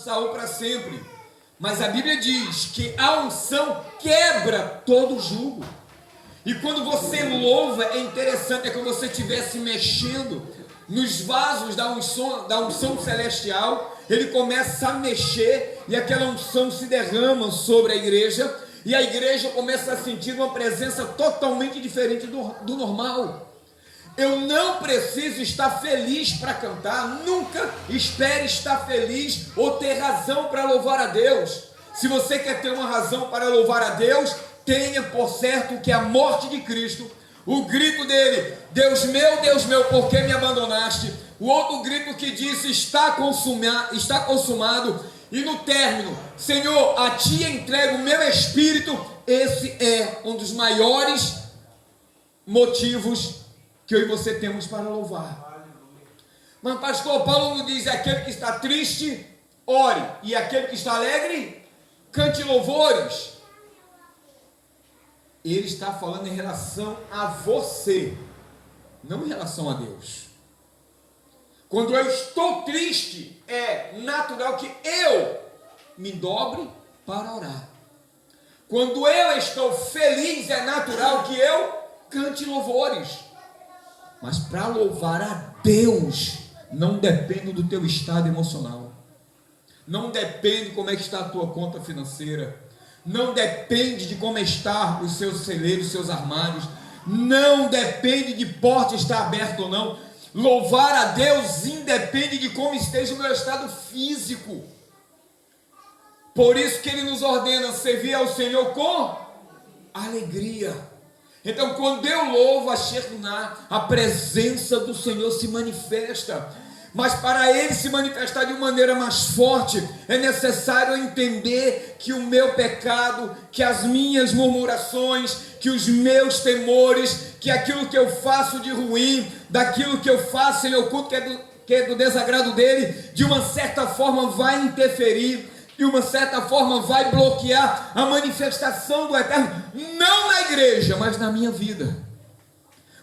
Saul para sempre. Mas a Bíblia diz que a unção quebra todo jugo. E quando você louva, é interessante, é como se você estivesse mexendo nos vasos da unção celestial. Ele começa a mexer e aquela unção se derrama sobre a igreja. E a igreja começa a sentir uma presença totalmente diferente do normal. Eu não preciso estar feliz para cantar. Nunca espere estar feliz ou ter razão para louvar a Deus. Se você quer ter uma razão para louvar a Deus, tenha por certo que a morte de Cristo, o grito dele, Deus meu, por que me abandonaste? O outro grito que disse, está consumado. E no término, Senhor, a ti entrego o meu espírito. Esse é um dos maiores motivos que eu e você temos para louvar. Mas pastor, Paulo nos diz, aquele que está triste, ore, e aquele que está alegre, cante louvores. Ele está falando em relação a você, não em relação a Deus. Quando eu estou triste, é natural que eu me dobre para orar. Quando eu estou feliz, é natural que eu cante louvores. Mas para louvar a Deus, não depende do teu estado emocional. Não depende como é que está a tua conta financeira. Não depende de como está os seus celeiros, os seus armários. Não depende de porta estar aberta ou não. Louvar a Deus independe de como esteja o meu estado físico. Por isso que Ele nos ordena servir ao Senhor com alegria. Então, quando eu louvo a Shekinah, a presença do Senhor se manifesta. Mas para Ele se manifestar de maneira mais forte, é necessário entender que o meu pecado, que as minhas murmurações, que os meus temores, que aquilo que eu faço de ruim, daquilo que eu faço em oculto, que é do desagrado dele, de uma certa forma vai interferir, de uma certa forma vai bloquear a manifestação do Eterno, não na igreja, mas na minha vida.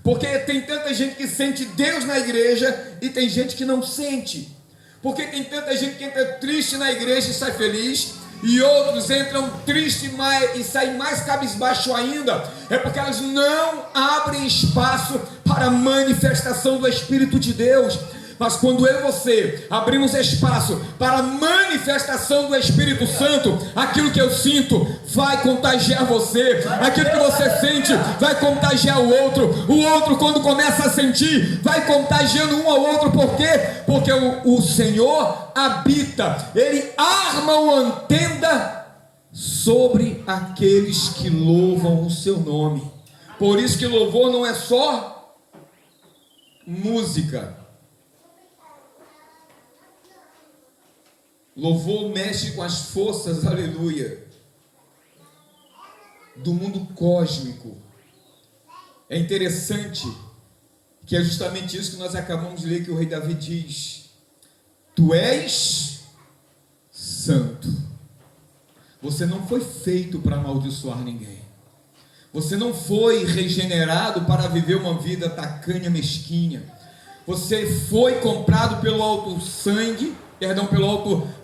Porque tem tanta gente que sente Deus na igreja e tem gente que não sente. Porque tem tanta gente que entra triste na igreja e sai feliz, e outros entram tristes e saem mais cabisbaixo ainda. É porque elas não abrem espaço para a manifestação do Espírito de Deus. Mas quando eu e você abrimos espaço para a manifestação do Espírito Santo, aquilo que eu sinto vai contagiar você, aquilo que você sente vai contagiar o outro quando começa a sentir, vai contagiando um ao outro. Por quê? Porque o Senhor habita, Ele arma uma tenda sobre aqueles que louvam o seu nome. Por isso que louvor não é só música. Louvor mexe com as forças, aleluia, do mundo cósmico. É interessante que é justamente isso que nós acabamos de ler, que o rei Davi diz: tu és santo. Você não foi feito para amaldiçoar ninguém. Você não foi regenerado para viver uma vida tacanha, mesquinha. Você foi comprado pelo alto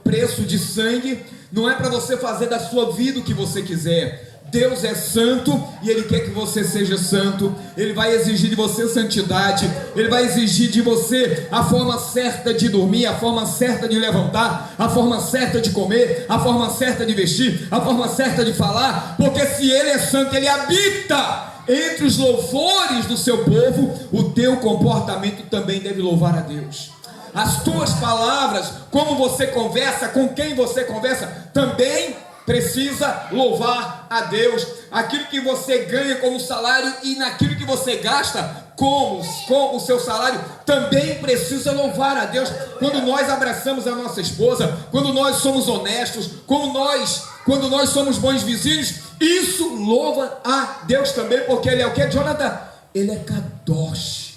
preço de sangue. Não é para você fazer da sua vida o que você quiser. Deus é santo e Ele quer que você seja santo. Ele vai exigir de você santidade. Ele vai exigir de você a forma certa de dormir, a forma certa de levantar, a forma certa de comer, a forma certa de vestir, a forma certa de falar. Porque se Ele é santo, Ele habita entre os louvores do seu povo. O teu comportamento também deve louvar a Deus. As tuas palavras, como você conversa, com quem você conversa, também precisa louvar a Deus. Aquilo que você ganha como salário e naquilo que você gasta com o seu salário, também precisa louvar a Deus. Quando nós abraçamos a nossa esposa, quando nós somos honestos, quando nós somos bons vizinhos, isso louva a Deus também, porque Ele é o que, Jonathan? Ele é Kadosh.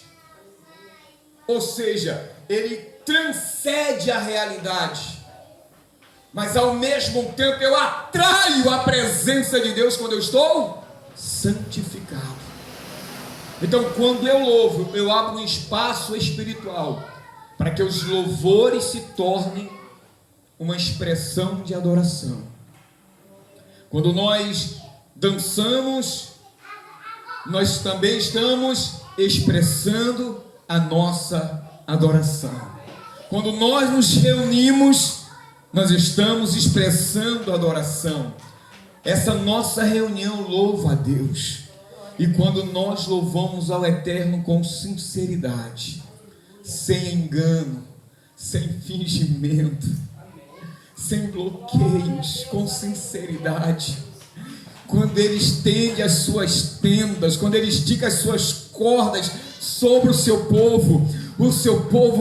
Ou seja, Ele transcende a realidade. Mas ao mesmo tempo eu atraio a presença de Deus quando eu estou santificado. Então, quando eu louvo, eu abro um espaço espiritual para que os louvores se tornem uma expressão de adoração. Quando nós dançamos, nós também estamos expressando a nossa adoração. Quando nós nos reunimos, nós estamos expressando adoração. Essa nossa reunião louva a Deus. E quando nós louvamos ao Eterno com sinceridade, sem engano, sem fingimento, sem bloqueios, com sinceridade, quando Ele estende as suas tendas, quando Ele estica as suas cordas sobre o seu povo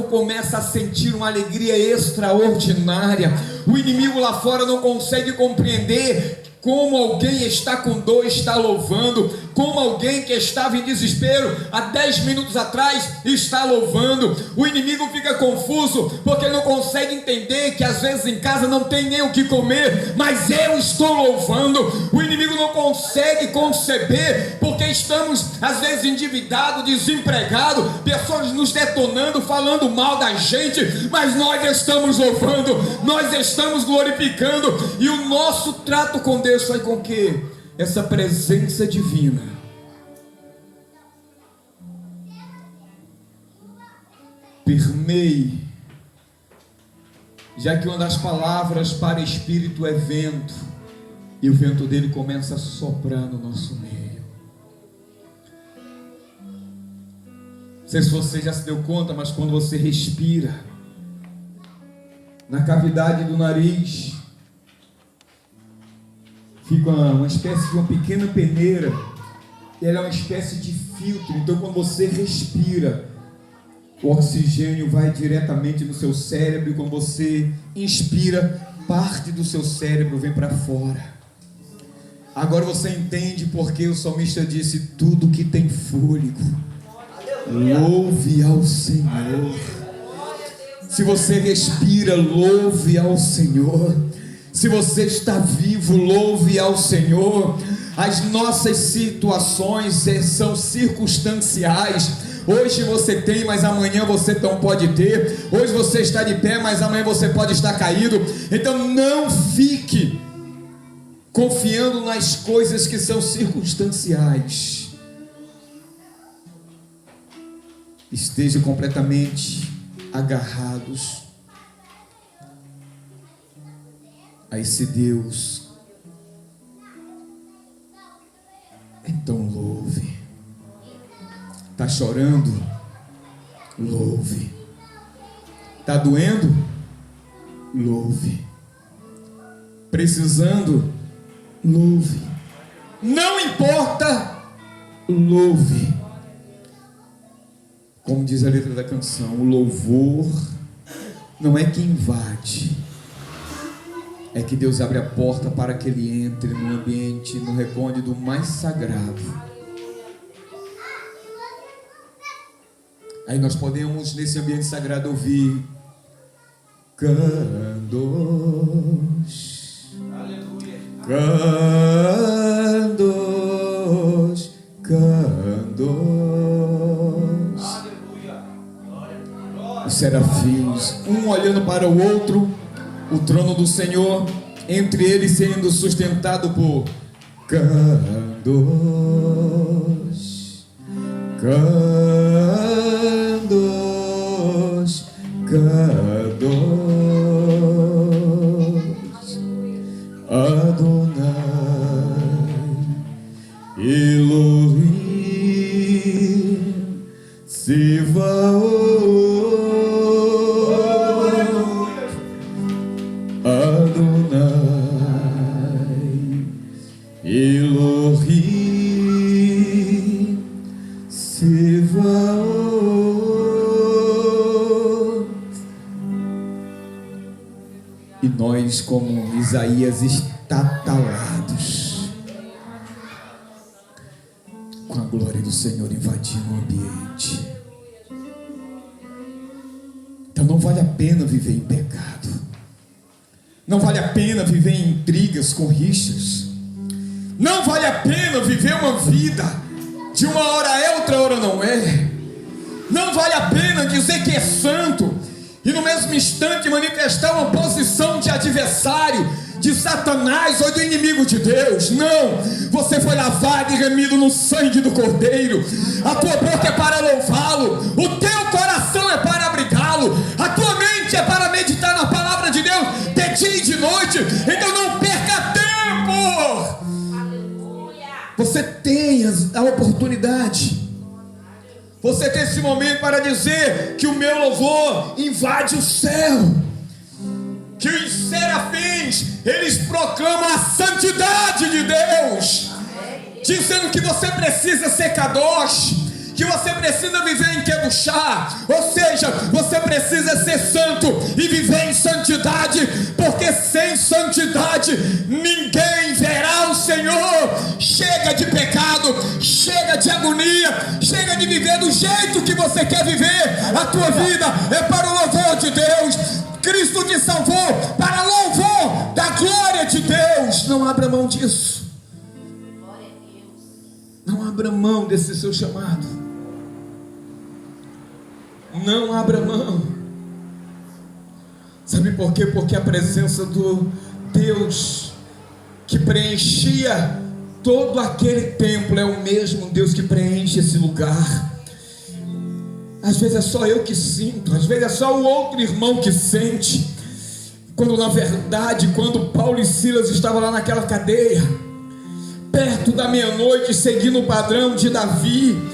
começa a sentir uma alegria extraordinária. O inimigo lá fora não consegue compreender como alguém está com dor, está louvando, como alguém que estava em desespero há 10 minutos atrás está louvando. O inimigo fica confuso, porque não consegue entender que às vezes em casa não tem nem o que comer, mas eu estou louvando. O inimigo não consegue conceber, porque estamos às vezes endividados, desempregados, pessoas nos detonando, falando mal da gente, mas nós estamos louvando, nós estamos glorificando, e o nosso trato com Deus faz com que essa presença divina permeie, já que uma das palavras para espírito é vento, e o vento dele começa a soprar no nosso meio. Não sei se você já se deu conta, mas quando você respira, na cavidade do nariz fica uma espécie de uma pequena peneira, ela é uma espécie de filtro. Então quando você respira, o oxigênio vai diretamente no seu cérebro, e quando você inspira, parte do seu cérebro vem para fora. Agora você entende porque o salmista disse: tudo que tem fôlego, louve ao Senhor. Se você respira, louve ao Senhor. Se você está vivo, louve ao Senhor. As nossas situações são circunstanciais. Hoje você tem, mas amanhã você não pode ter. Hoje você está de pé, mas amanhã você pode estar caído. Então não fique confiando nas coisas que são circunstanciais. Esteja completamente agarrados a esse Deus. Então louve. Está chorando? Louve. Está doendo? Louve. Precisando? Louve. Não importa, louve. Como diz a letra da canção, o louvor não é que invade, é que Deus abre a porta para que ele entre no ambiente, no recôndito mais sagrado. Aí nós podemos, nesse ambiente sagrado, ouvir candos, candos, candos. Os serafins, um olhando para o outro, o trono do Senhor, entre eles sendo sustentado por candos, candos, candos. Adonai Elohim Sivaot, Adonai Elohim Sivaot. E nós, como Isaías, estatalados, com a glória do Senhor invadindo o ambiente. Então não vale a pena viver em pecado, não vale a pena viver em intrigas com rixas, não vale a pena viver uma vida de uma hora é, outra hora não é. Não vale a pena dizer que é santo e no mesmo instante manifestar uma posição de adversário, de Satanás ou do inimigo de Deus. Não, você foi lavado e remido no sangue do Cordeiro. A tua boca é para louvá-lo, o teu coração é para abrigá-lo, a tua mente é para meditar na palavra de Deus de dia e de noite. Então não perca tempo. Você tem a oportunidade. Você tem esse momento para dizer que o meu louvor invade o céu, que os serafins, eles proclamam a santidade de Deus, dizendo que você precisa ser kadosh, que você precisa viver em Kedushá, ou seja, você precisa ser santo e viver em santidade, porque sem santidade ninguém verá o Senhor. Chega de pecado, chega de agonia, chega de viver do jeito que você quer viver. A tua vida é para o louvor de Deus. Cristo te salvou para louvor da glória de Deus. Não abra mão disso. Não abra mão desse seu chamado. Não abra mão. Sabe por quê? Porque a presença do Deus que preenchia todo aquele templo é o mesmo Deus que preenche esse lugar. Às vezes é só eu que sinto, às vezes é só o outro irmão que sente, quando na verdade, quando Paulo e Silas estavam lá naquela cadeia, perto da meia-noite, seguindo o padrão de Davi,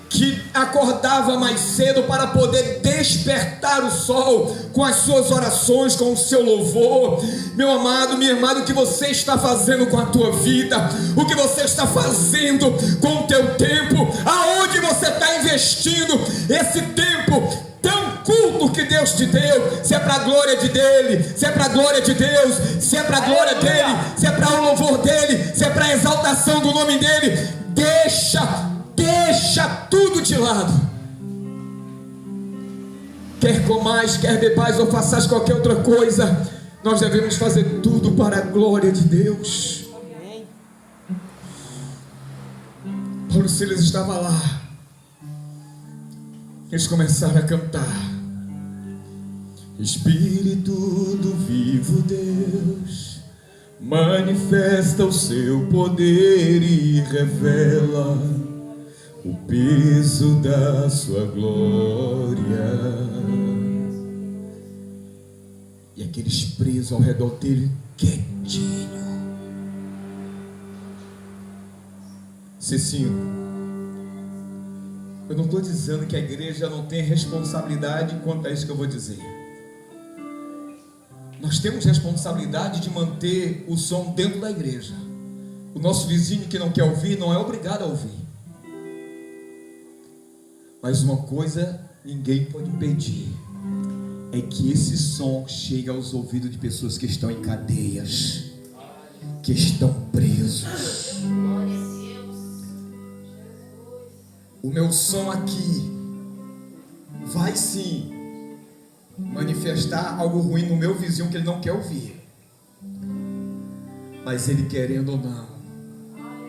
que acordava mais cedo para poder despertar o sol com as suas orações, com o seu louvor. Meu amado, minha irmã, o que você está fazendo com a tua vida? O que você está fazendo com o teu tempo? Aonde você está investindo esse tempo tão culto que Deus te deu? Se é para a glória dele, se é para a glória de Deus, se é para a glória dele, se é para o louvor dele, se é para a exaltação do nome dele, deixa tudo de lado. Quer comais, quer bebais ou façais qualquer outra coisa, nós devemos fazer tudo para a glória de Deus. Paulo e Silas estavam lá. Eles começaram a cantar: Espírito do vivo Deus, manifesta o seu poder e revela o peso da sua glória. E aqueles presos ao redor dele, quietinho. Cecinho, eu não estou dizendo que a igreja não tem responsabilidade quanto a isso que eu vou dizer. Nós temos responsabilidade de manter o som dentro da igreja. O nosso vizinho que não quer ouvir não é obrigado a ouvir. Mas uma coisa ninguém pode impedir, é que esse som chegue aos ouvidos de pessoas que estão em cadeias, que estão presos. O meu som aqui vai sim manifestar algo ruim no meu vizinho que ele não quer ouvir, mas ele querendo ou não,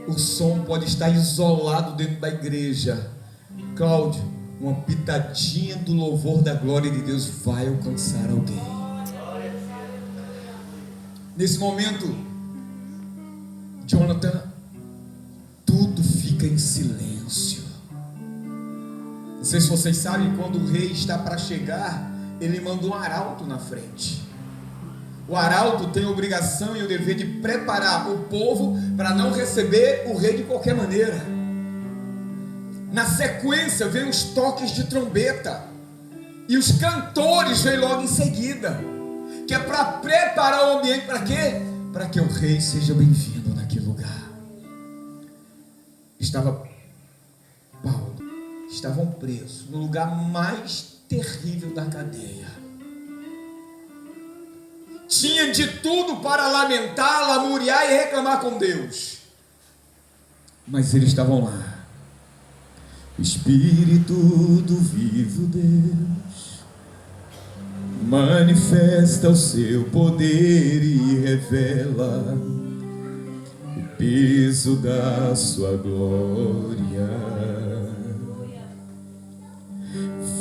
o som pode estar isolado dentro da igreja. Cláudio, uma pitadinha do louvor da glória de Deus vai alcançar alguém. Nesse momento, Jonathan, tudo fica em silêncio. Não sei se vocês sabem, quando o rei está para chegar, ele manda um arauto na frente. O arauto tem a obrigação e o dever de preparar o povo para não receber o rei de qualquer maneira. Na sequência vem os toques de trombeta, e os cantores vêm logo em seguida, que é para preparar o ambiente. Para quê? Para que o rei seja bem-vindo naquele lugar. Estavam presos no lugar mais terrível da cadeia. Tinha de tudo para lamentar, lamuriar e reclamar com Deus, mas eles estavam lá. Espírito do vivo Deus, manifesta o seu poder e revela o peso da sua glória.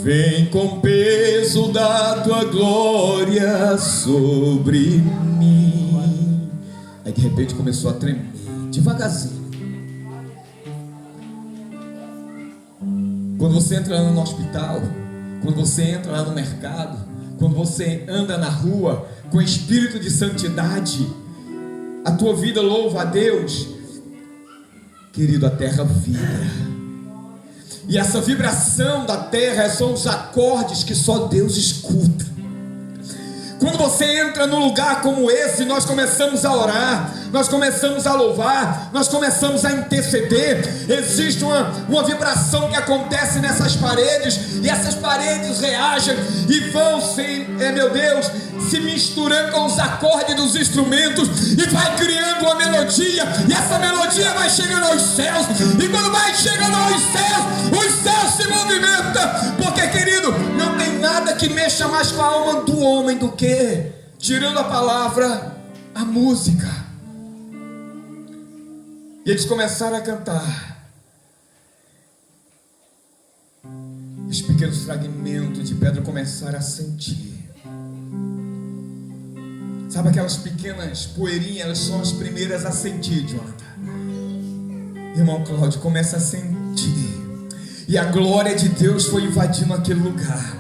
Vem com peso da tua glória sobre mim. Aí de repente começou a tremer, devagarzinho. Quando você entra no hospital, quando você entra lá no mercado, quando você anda na rua com espírito de santidade, a tua vida louva a Deus, querido, a terra vibra. E essa vibração da terra são os acordes que só Deus escuta. Quando você entra num lugar como esse, nós começamos a orar, nós começamos a louvar, nós começamos a interceder. Existe uma vibração que acontece nessas paredes, e essas paredes reagem e vão se misturando com os acordes dos instrumentos, e vai criando uma melodia, e essa melodia vai chegando aos céus, e quando vai chegando aos céus, os céus se movimentam, porque, querido, não tem nada que mexa mais com a alma do homem do que, tirando a palavra, a música. E eles começaram a cantar. Os pequenos fragmentos de pedra começaram a sentir. Sabe aquelas pequenas poeirinhas? Elas são as primeiras a sentir, Jonathan. Irmão Cláudio, começa a sentir. E a glória de Deus foi invadindo aquele lugar.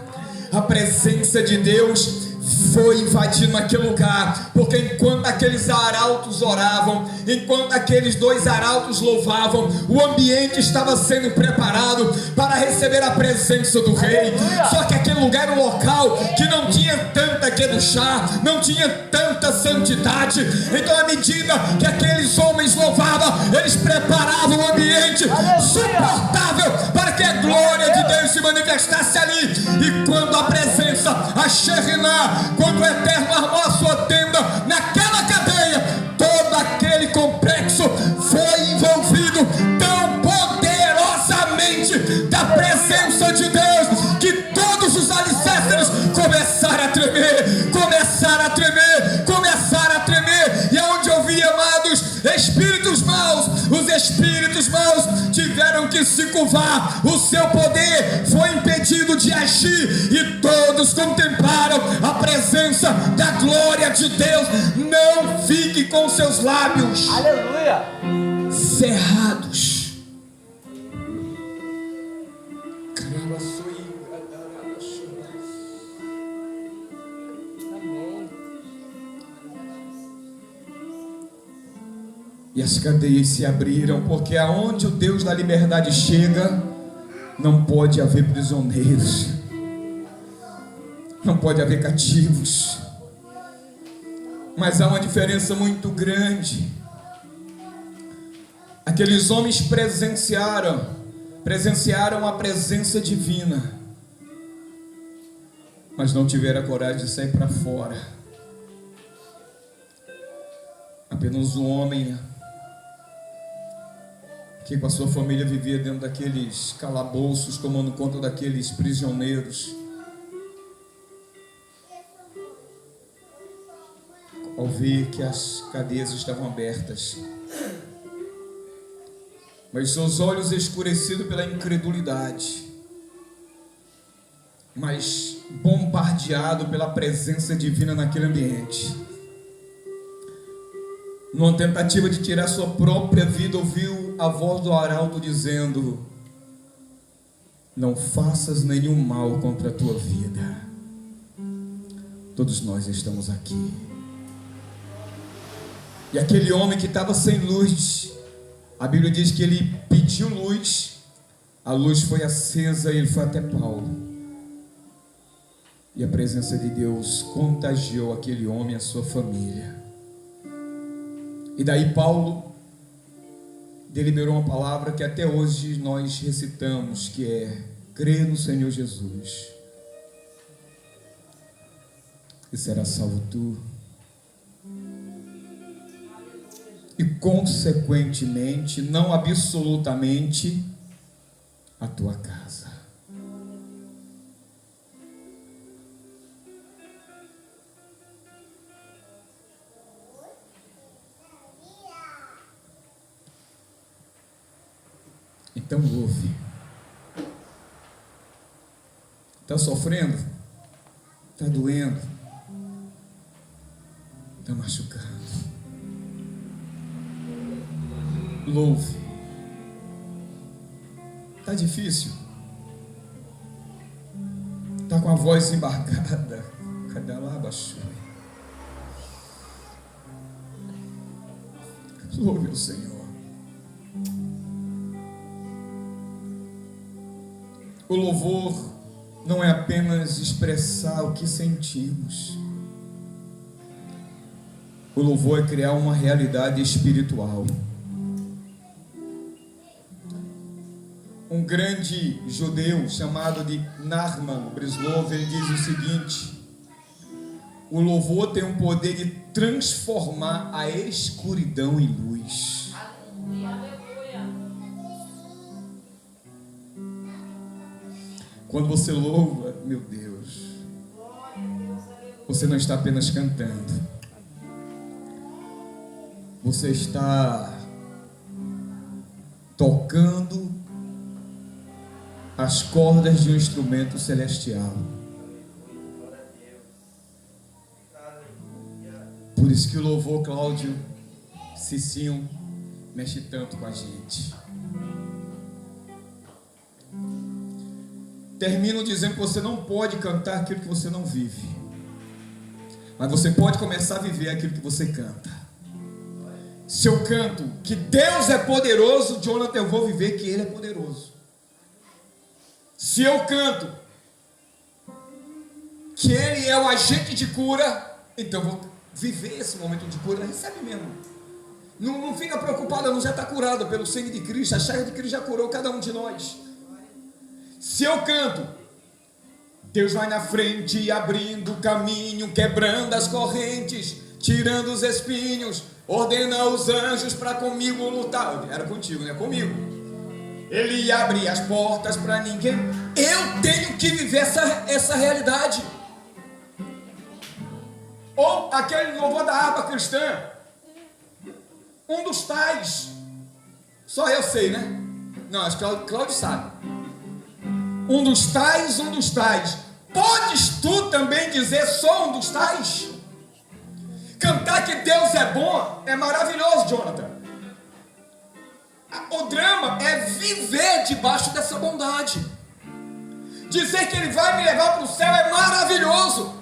A presença de Deus foi invadindo aquele lugar, porque enquanto aqueles arautos oravam, enquanto aqueles dois arautos louvavam, o ambiente estava sendo preparado para receber a presença do rei. Só que aquele lugar era um local que não tinha tanta quedushá, não tinha tanta santidade. Então, à medida que aqueles homens louvavam, eles preparavam o ambiente suportável para que a glória de Deus se manifestasse ali. E quando a presença, a Shekhinah, quando o Eterno armou a sua tenda naquela cadeia, todo aquele complexo foi envolvido tão poderosamente da presença de Deus, que todos os alicerces começaram a tremer, começaram a tremer, começaram a tremer. E aonde eu vi, amados, espíritos maus, os espíritos maus tiveram que se curvar, o seu poder foi impedido de agir, e todos contemplaram a presença da glória de Deus. Não fique com seus lábios, aleluia, cerrados. E as cadeias se abriram, porque aonde o Deus da liberdade chega, não pode haver prisioneiros, não pode haver cativos. Mas há uma diferença muito grande. Aqueles homens presenciaram a presença divina, mas não tiveram a coragem de sair para fora. Apenas um homem que com a sua família vivia dentro daqueles calabouços, tomando conta daqueles prisioneiros, ao ver que as cadeias estavam abertas, mas seus olhos escurecidos pela incredulidade, mas bombardeado pela presença divina naquele ambiente, numa tentativa de tirar sua própria vida, ouviu a voz do arauto dizendo: não faças nenhum mal contra a tua vida. Todos nós estamos aqui. E aquele homem que estava sem luz, a Bíblia diz que ele pediu luz, a luz foi acesa e ele foi até Paulo. E a presença de Deus contagiou aquele homem e a sua família. E daí Paulo deliberou uma palavra que até hoje nós recitamos, que é: crê no Senhor Jesus e será salvo tu, e consequentemente, não absolutamente, a tua casa. Então ouve. Está sofrendo? Está doendo? Está machucado? Louve. Está difícil? Está com a voz embargada? Cadê a labaxu? Louve o Senhor. O louvor não é apenas expressar o que sentimos. O louvor é criar uma realidade espiritual. Um grande judeu chamado de Nachman Breslov, ele diz o seguinte: o louvor tem o poder de transformar a escuridão em luz. Quando você louva, meu Deus, você não está apenas cantando, você está tocando as cordas de um instrumento celestial. Por isso que o louvor, Cláudio, Cicinho, mexe tanto com a gente. Termino dizendo que você não pode cantar aquilo que você não vive, mas você pode começar a viver aquilo que você canta. Se eu canto que Deus é poderoso, Jonathan, eu vou viver que Ele é poderoso. Se eu canto que Ele é o agente de cura, então eu vou viver esse momento de cura. Recebe mesmo. Não fica preocupado, não, já está curado pelo sangue de Cristo. A chaga de Cristo já curou cada um de nós. Se eu canto, Deus vai na frente, abrindo o caminho, quebrando as correntes, tirando os espinhos, ordena aos anjos para comigo lutar. Era contigo, não é comigo. Ele abre as portas para ninguém. Eu tenho que viver essa realidade. Ou aquele louvor da harpa cristã, um dos tais. Só eu sei, né? Não, acho que Cláudio sabe. Um dos tais. Podes tu também dizer só um dos tais? Cantar que Deus é bom é maravilhoso, Jonathan. O drama é viver debaixo dessa bondade. Dizer que Ele vai me levar para o céu é maravilhoso.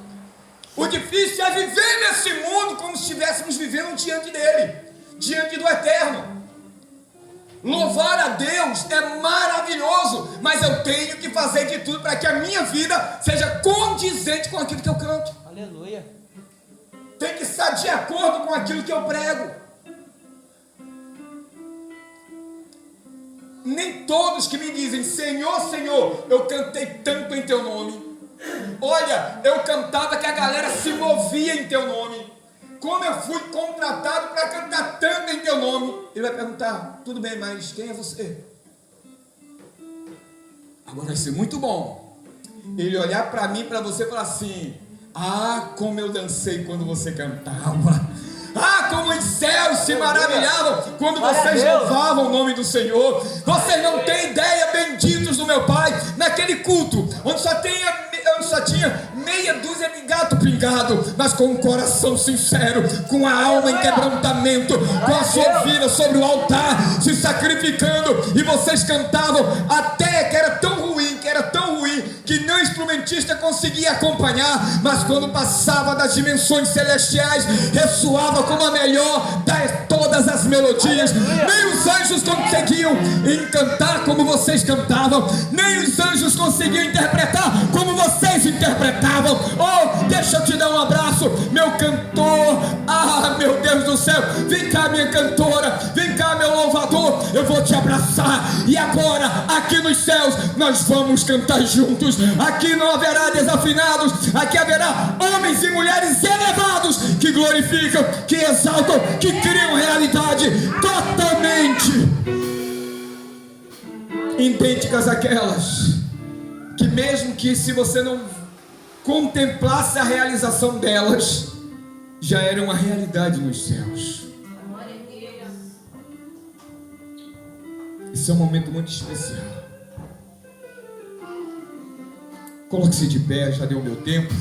O difícil é viver nesse mundo como se estivéssemos vivendo diante dEle, diante do Eterno. Louvar a Deus é maravilhoso, mas eu tenho que fazer de tudo para que a minha vida seja condizente com aquilo que eu canto. Aleluia. Tem que estar de acordo com aquilo que eu prego. Nem todos que me dizem Senhor, Senhor, eu cantei tanto em Teu nome. Olha, eu cantava que a galera se movia em Teu nome. Como eu fui contratado para cantar tanto em Teu nome. Ele vai perguntar, tudo bem, mas quem é você? Agora vai ser muito bom ele olhar para mim, para você e falar assim: ah, como eu dancei quando você cantava. Ah, como os céus se maravilhavam quando vocês louvavam o nome do Senhor. Vocês não têm ideia, benditos do meu Pai, naquele culto onde só tinha meia dúzia de gato pingado, mas com um coração sincero, com a alma em quebrantamento, com a sua vida sobre o altar, se sacrificando, e vocês cantavam até que era tão ruim, que nem o instrumentista conseguia acompanhar, mas quando passava das dimensões celestiais, ressoava como a melhor de todas as melodias. Nem os anjos conseguiam encantar como vocês cantavam, nem os anjos conseguiam interpretar como vocês interpretavam. Oh, deixa eu te dar um abraço, meu cantor. Ah, meu Deus do céu, vem cá, minha cantora, vem cá, meu louvador, eu vou te abraçar. E agora, aqui nos céus, nós vamos cantar juntos. Aqui não haverá desafinados, aqui haverá homens e mulheres elevados que glorificam, que exaltam, que criam realidade totalmente idênticas àquelas que, mesmo que se você não contemplasse a realização delas, já era uma realidade nos céus. Esse é um momento muito especial. Coloque-se de pé, já deu o meu tempo.